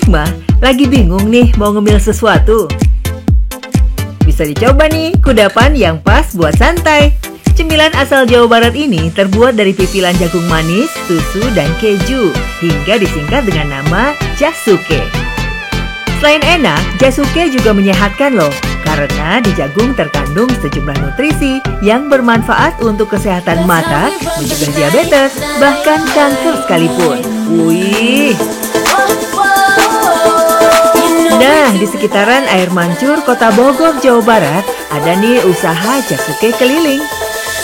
Hikmah lagi bingung nih mau ngemil sesuatu? Bisa dicoba nih kudapan yang pas buat santai. Cemilan asal Jawa Barat ini terbuat dari pipilan jagung manis, susu, dan keju, hingga disingkat dengan nama jasuke. Selain enak, jasuke juga menyehatkan loh, karena di jagung terkandung sejumlah nutrisi yang bermanfaat untuk kesehatan mata, mencegah diabetes, bahkan kanker sekalipun. Wih! Nah, di sekitaran Air Mancur, Kota Bogor, Jawa Barat, ada nih usaha jasuke keliling.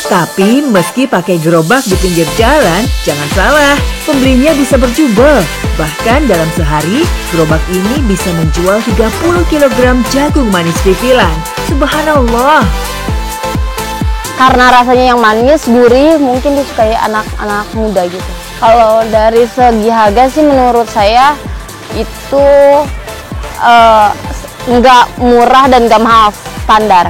Tapi meski pakai gerobak di pinggir jalan, jangan salah, pembelinya bisa berjubel. Bahkan dalam sehari, gerobak ini bisa menjual 30 kg jagung manis pipilan. Subhanallah. Karena rasanya yang manis, gurih, mungkin disukai anak-anak muda gitu. Kalau dari segi harga sih menurut saya itu nggak murah dan nggak mahal, standar.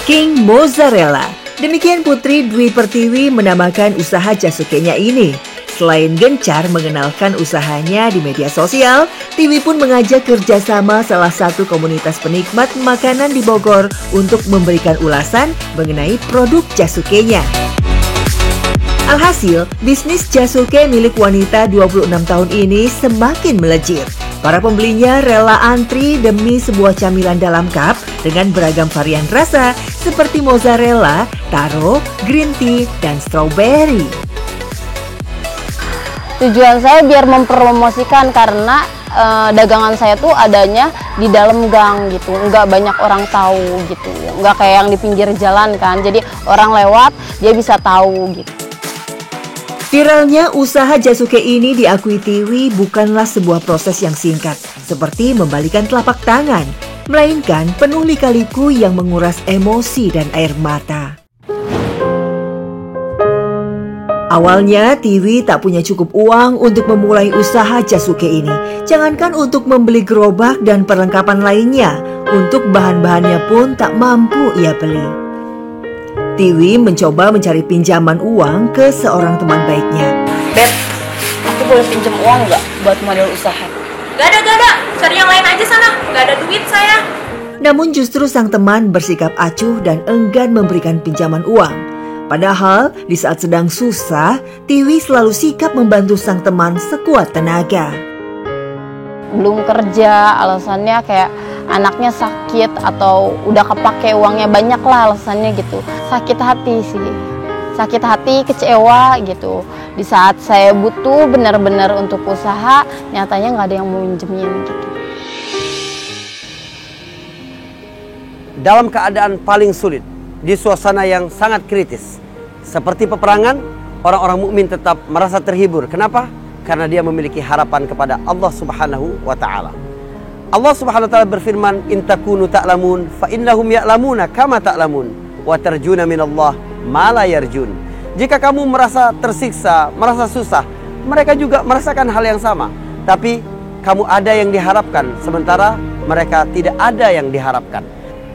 King Mozzarella. Demikian Putri Dwi Pertiwi menamakan usaha jasukenya ini. Selain gencar mengenalkan usahanya di media sosial, Tiwi pun mengajak kerjasama salah satu komunitas penikmat makanan di Bogor untuk memberikan ulasan mengenai produk jasukenya. Alhasil, bisnis jasuke milik wanita 26 tahun ini semakin melejit. Para pembelinya rela antri demi sebuah camilan dalam cup dengan beragam varian rasa seperti mozzarella, taro, green tea, dan strawberry. Tujuan saya biar mempromosikan karena dagangan saya tuh adanya di dalam gang gitu, nggak banyak orang tahu gitu, nggak kayak yang di pinggir jalan kan, jadi orang lewat dia bisa tahu gitu. Viralnya usaha jasuke ini diakui Tiwi bukanlah sebuah proses yang singkat, seperti membalikan telapak tangan, melainkan penuh lika-liku yang menguras emosi dan air mata. Awalnya, Tiwi tak punya cukup uang untuk memulai usaha jasuke ini. Jangankan untuk membeli gerobak dan perlengkapan lainnya, untuk bahan-bahannya pun tak mampu ia beli. Tiwi mencoba mencari pinjaman uang ke seorang teman baiknya. Beb, aku boleh pinjam uang nggak buat modal usaha? Gak ada. Cari yang lain aja sana. Gak ada duit saya. Namun justru sang teman bersikap acuh dan enggan memberikan pinjaman uang. Padahal di saat sedang susah, Tiwi selalu sikap membantu sang teman sekuat tenaga. Belum kerja, alasannya kayak anaknya sakit atau udah kepake uangnya banyak lah alasannya gitu. Sakit hati sih, sakit hati, kecewa gitu. Di saat saya butuh benar-benar untuk usaha, nyatanya nggak ada yang mau minjemin gitu. Dalam keadaan paling sulit, di suasana yang sangat kritis, seperti peperangan, orang-orang mukmin tetap merasa terhibur. Kenapa? Karena dia memiliki harapan kepada Allah Subhanahu wa Ta'ala. Allah Subhanahu wa Ta'ala berfirman, "In takunu ta'lamun fa innahum ya'lamuna kama ta'lamun wa tarjuna minallah ma la yarjun." Jika kamu merasa tersiksa, merasa susah, mereka juga merasakan hal yang sama. Tapi kamu ada yang diharapkan, sementara mereka tidak ada yang diharapkan.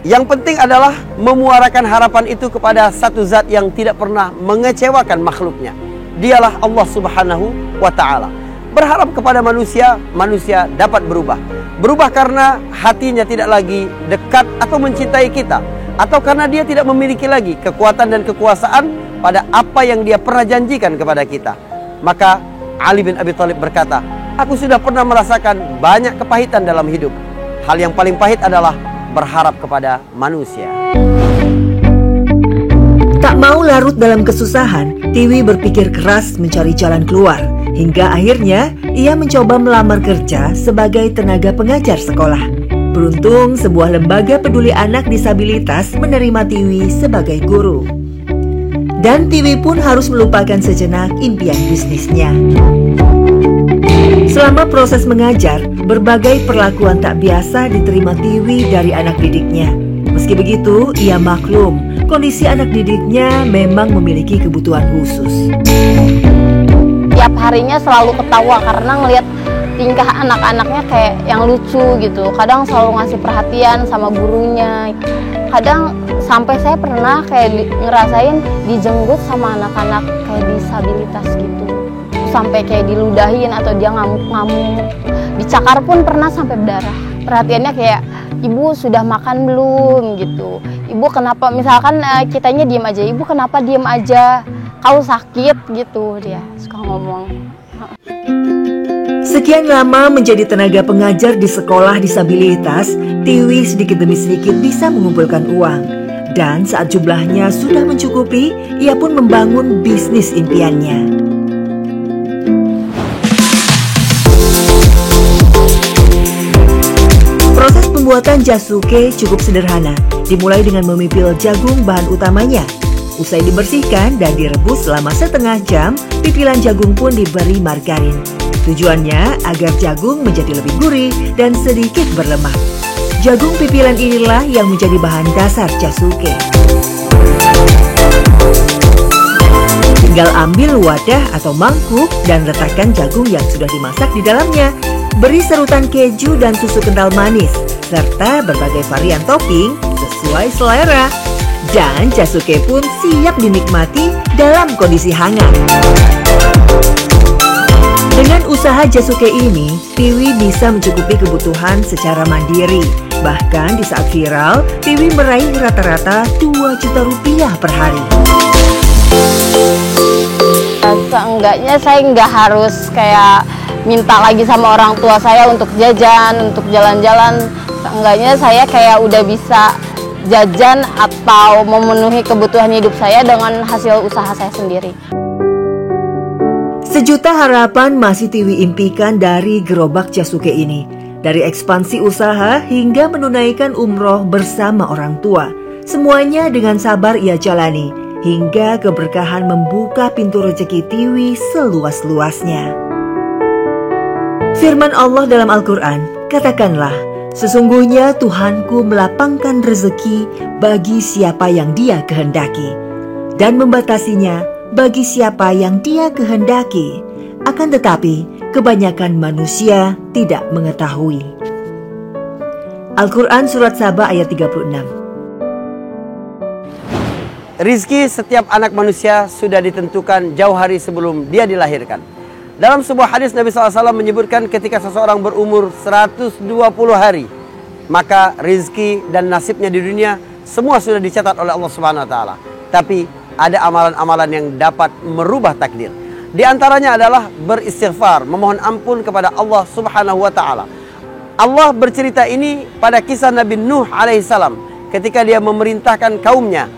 Yang penting adalah memuarakan harapan itu kepada satu zat yang tidak pernah mengecewakan makhluknya. Dialah Allah Subhanahu wa Ta'ala. Berharap kepada manusia, manusia dapat berubah. Berubah karena hatinya tidak lagi dekat atau mencintai kita, atau karena dia tidak memiliki lagi kekuatan dan kekuasaan pada apa yang dia pernah janjikan kepada kita. Maka Ali bin Abi Thalib berkata, "Aku sudah pernah merasakan banyak kepahitan dalam hidup. Hal yang paling pahit adalah berharap kepada manusia." Tak mau larut dalam kesusahan, Tiwi berpikir keras mencari jalan keluar. Hingga akhirnya ia mencoba melamar kerja sebagai tenaga pengajar sekolah. Beruntung sebuah lembaga peduli anak disabilitas menerima Tiwi sebagai guru. Dan Tiwi pun harus melupakan sejenak impian bisnisnya. Selama proses mengajar, berbagai perlakuan tak biasa diterima Tiwi dari anak didiknya. Meski begitu, ia maklum kondisi anak didiknya memang memiliki kebutuhan khusus. Tiap harinya selalu ketawa karena ngelihat tingkah anak-anaknya kayak yang lucu gitu. Kadang selalu ngasih perhatian sama gurunya. Kadang sampai saya pernah kayak ngerasain dijenggut sama anak-anak kayak disabilitas gitu. sampai kayak diludahin atau dia ngamuk-ngamuk. Dicakar pun pernah sampai berdarah. Perhatiannya kayak, ibu sudah makan belum gitu. Ibu kenapa, misalkan kitanya diem aja, ibu kenapa diem aja, kau sakit gitu, dia suka ngomong. Sekian lama menjadi tenaga pengajar di sekolah disabilitas, Tiwi sedikit demi sedikit bisa mengumpulkan uang. Dan saat jumlahnya sudah mencukupi, ia pun membangun bisnis impiannya. Proses pembuatan jasuke cukup sederhana, dimulai dengan memipil jagung bahan utamanya. Usai dibersihkan dan direbus selama setengah jam, pipilan jagung pun diberi margarin. Tujuannya agar jagung menjadi lebih gurih dan sedikit berlemak. Jagung pipilan inilah yang menjadi bahan dasar jasuke. Tinggal ambil wadah atau mangkuk dan letakkan jagung yang sudah dimasak di dalamnya. Beri serutan keju dan susu kental manis, serta berbagai varian topping sesuai selera. Dan jasuke pun siap dinikmati dalam kondisi hangat. Dengan usaha jasuke ini, Tiwi bisa mencukupi kebutuhan secara mandiri. Bahkan di saat viral, Tiwi meraih rata-rata 2 juta rupiah per hari. Seenggaknya saya nggak harus kayak minta lagi sama orang tua saya untuk jajan, untuk jalan-jalan. Seenggaknya saya kayak udah bisa jajan atau memenuhi kebutuhan hidup saya dengan hasil usaha saya sendiri. Sejuta harapan masih Tiwi impikan dari gerobak jasuke ini. Dari ekspansi usaha hingga menunaikan umroh bersama orang tua. Semuanya dengan sabar ia jalani, hingga keberkahan membuka pintu rezeki Tiwi seluas-luasnya. Firman Allah dalam Al-Quran, katakanlah, sesungguhnya Tuhanku melapangkan rezeki bagi siapa yang Dia kehendaki, dan membatasinya bagi siapa yang Dia kehendaki. Akan tetapi, kebanyakan manusia tidak mengetahui. Al-Quran Surat Saba ayat 36. Rizki setiap anak manusia sudah ditentukan jauh hari sebelum dia dilahirkan. Dalam sebuah hadis Nabi SAW menyebutkan ketika seseorang berumur 120 hari, maka rizki dan nasibnya di dunia semua sudah dicatat oleh Allah Subhanahu Wa Taala. Tapi ada amalan-amalan yang dapat merubah takdir. Di antaranya adalah beristighfar, memohon ampun kepada Allah Subhanahu Wa Taala. Allah bercerita ini pada kisah Nabi Nuh alaihissalam ketika dia memerintahkan kaumnya,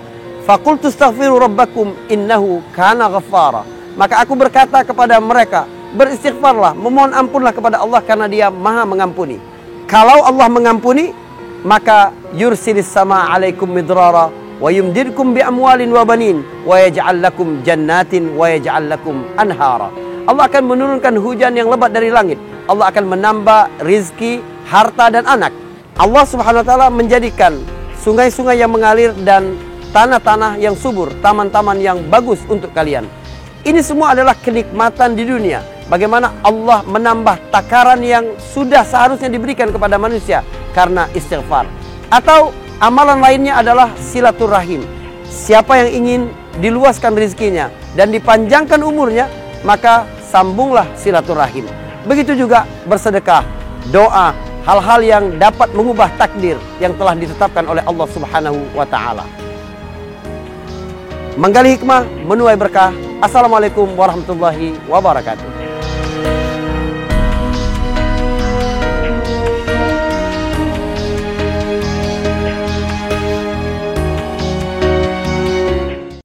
"Faqultu astaghfiru rabbakum innahu kana ghaffara." Maka aku berkata kepada mereka, beristighfarlah, memohon ampunlah kepada Allah karena Dia Maha mengampuni. Kalau Allah mengampuni, maka yursilis sama alaikum midrara wa yumdidkum bi amwalin wa banin wa yaj'al lakum jannatin wa yaj'al lakum anhara. Allah akan menurunkan hujan yang lebat dari langit. Allah akan menambah rizki, harta dan anak. Allah Subhanahu wa taala menjadikan sungai-sungai yang mengalir dan tanah-tanah yang subur, taman-taman yang bagus untuk kalian. Ini semua adalah kenikmatan di dunia. Bagaimana Allah menambah takaran yang sudah seharusnya diberikan kepada manusia karena istighfar. Atau amalan lainnya adalah silaturahim. Siapa yang ingin diluaskan rezekinya dan dipanjangkan umurnya, maka sambunglah silaturahim. Begitu juga bersedekah, doa, hal-hal yang dapat mengubah takdir yang telah ditetapkan oleh Allah Subhanahu wa taala. Menggali hikmah, menuai berkah. Assalamualaikum warahmatullahi wabarakatuh.